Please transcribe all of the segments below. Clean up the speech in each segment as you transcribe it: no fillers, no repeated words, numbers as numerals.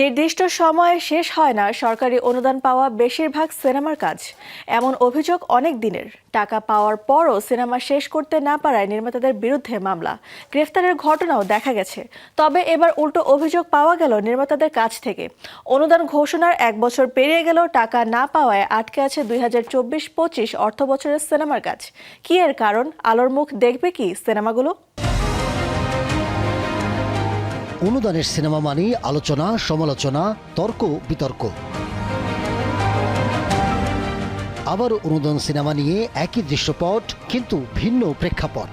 নির্দিষ্ট সময়ে শেষ হয় না সরকারি অনুদান পাওয়া বেশিরভাগ সিনেমার কাজ। এমন অভিযোগ অনেক দিনের। টাকা পাওয়ার পরও সিনেমা শেষ করতে না পারায় নির্মাতাদের বিরুদ্ধে মামলা, গ্রেফতারের ঘটনাও দেখা গেছে। তবে এবার উল্টো অভিযোগ পাওয়া গেল নির্মাতাদের কাছ থেকে। অনুদান ঘোষণার 1 বছর পেরিয়ে গেলেও টাকা না পাওয়ায় আটকে আছে 2024-25 অর্থ বছরের সিনেমার কাজ। কি এর কারণ? আলোর মুখ দেখবে কি সিনেমাগুলো? অনুদানের সিনেমা মানেই আলোচনা, সমালোচনা, তর্ক বিতর্ক। আবার অনুদান সিনেমা নিয়ে একই দৃশ্যপট, কিন্তু ভিন্ন প্রেক্ষাপট।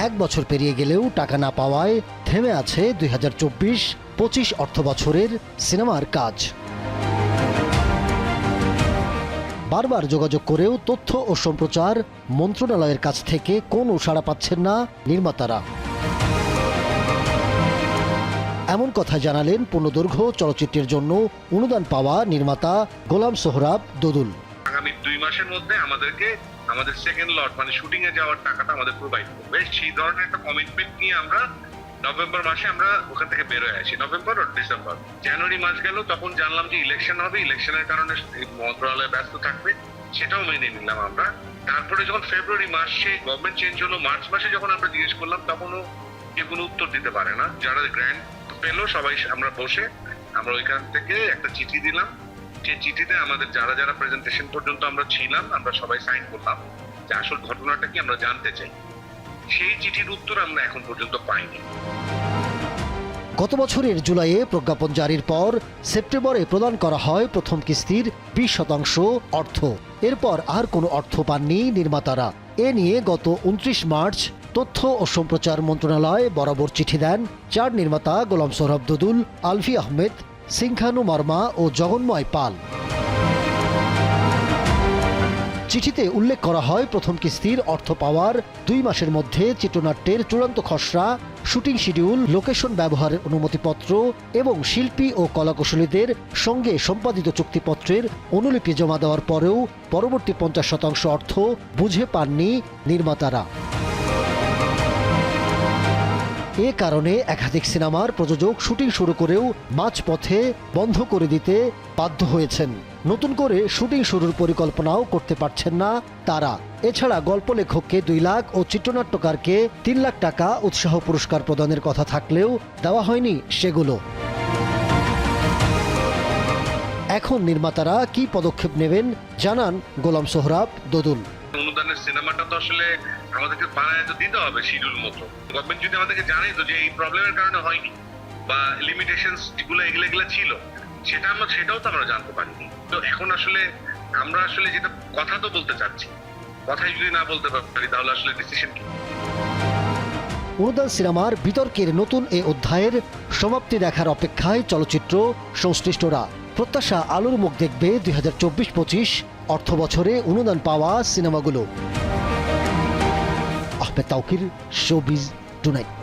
1 বছর পেরিয়ে গেলেও টাকা না পাওয়ায় থেমে আছে 2024-25 অর্থ বছরের সিনেমার কাজ। বারবার যোগাযোগ করেও তথ্য ও সম্প্রচার মন্ত্রণালয়ের কাছ থেকে কোনো সাড়া পাচ্ছেন না নির্মাতারা। এমন কথা জানালেন পূর্ণদৈর্ঘ্য চলচ্চিত্রের জন্য অনুদান পাওয়া নির্মাতা গোলাম সোহরাব দোদুল। আগামী 2 মাসের মধ্যে আমাদের সেকেন্ড লট মানে শুটিং এ যাওয়ার টাকাটা আমাদের প্রোভাইড করবে, সেই ধরনের একটা কমিটমেন্ট নিয়ে আমরা নভেম্বর মাসে আমরা ওখান থেকে বের হয়ে আসি। নভেম্বর ও ডিসেম্বর, জানুয়ারি মাস গেল, তখন জানলাম যে ইলেকশন হবে, ইলেকশনের কারণে মন্ত্রণালয় ব্যস্ত থাকবে, সেটাও মেনে নিলাম আমরা। তারপরে যখন ফেব্রুয়ারি মাসে গভর্নমেন্ট চেঞ্জ হলো, মার্চ মাসে যখন আমরা জিজ্ঞেস করলাম তখনও কেউ কোনো উত্তর দিতে পারে না। যারা গ্র্যান্ট পেলো সবাই আমরা বসে আমরা ওইখান থেকে একটা চিঠি দিলাম। সেই চিঠিতে আমাদের যারা যারা প্রেজেন্টেশন পর্যন্ত আমরা ছিলাম, আমরা সবাই সাইন করলাম যে আসল ঘটনাটা কি আমরা জানতে চাই। সেই চিঠির উত্তর আমরা এখন পর্যন্ত পাইনি। গত বছরের জুলাইয়ে প্রজ্ঞাপন জারির পর সেপ্টেম্বরে প্রদান করা হয় প্রথম কিস্তির 20% অর্থ। এরপর আর কোনো অর্থ পাননি নির্মাতারা। এ নিয়ে গত 29 মার্চ তথ্য ও সম্প্রচার মন্ত্রণালয় বরাবর চিঠি দেন 4 নির্মাতা গোলাম সোহরাব দোদুল, আলফি আহমেদ, সিংখানু মার্মা ও জগন্ময় পাল। চিঠিতে উল্লেখ করা হয় প্রথম কিস্তির অর্থ পাওয়ার 2 মাসের মধ্যে চিত্রনাট্যের চূড়ান্ত খসড়া, শুটিং শিডিউল, লোকেশন ব্যবহারের অনুমতিপত্র এবং শিল্পী ও কলাকুশলীদের সঙ্গে সম্পাদিত চুক্তিপত্রের অনুলিপি জমা দেওয়ার পরেও পরবর্তী 50% অর্থ বুঝে পাননি নির্মাতারা। এ কারণে একাধিক সিনেমার প্রযোজক শুটিং শুরু করেও মাঝপথে বন্ধ করে দিতে বাধ্য হয়েছেন। নতুন করে শুটিং শুরুর পরিকল্পনাও করতে পারছেন না তারা। এছাড়া গল্প লেখককে 2 লাখ ও চিত্রনাট্যকারকে 3 লাখ টাকা উৎসাহ পুরস্কার প্রদানের কথা থাকলেও দেওয়া হয়নি সেগুলো। এখন নির্মাতারা কি পদক্ষেপ নেবেন জানান গোলাম সোহরাব দোদুল। অনুদানের সিনেমাটা তো আসলে আমাদেরকে বানায় তো দিতে হবে শিডিউল মতো। গভর্নমেন্ট যদি আমাদেরকে জানাই তো যে এই প্রবলেমের কারণে হয়নি বা লিমিটেশনস যেগুলো এগুলো ছিল, সেটাও তো আমরা জানতে পারিনি। তো এখন আসলে আমরা যেটা কথা তো বলতে চাচ্ছি, কথাই যদি না বলতে পারি তাহলে আসলে ডিসিশন কি? অনুদান সিনেমার বিতর্কের নতুন এ অধ্যায়ের সমাপ্তি দেখার অপেক্ষায় চলচ্চিত্র সংশ্লিষ্টরা। প্রত্যাশা আলোর মুখ দেখবে 2024-25 অর্থ বছরে অনুদান পাওয়া সিনেমাগুলো। Ahmed Tauquir, showbiz tonight.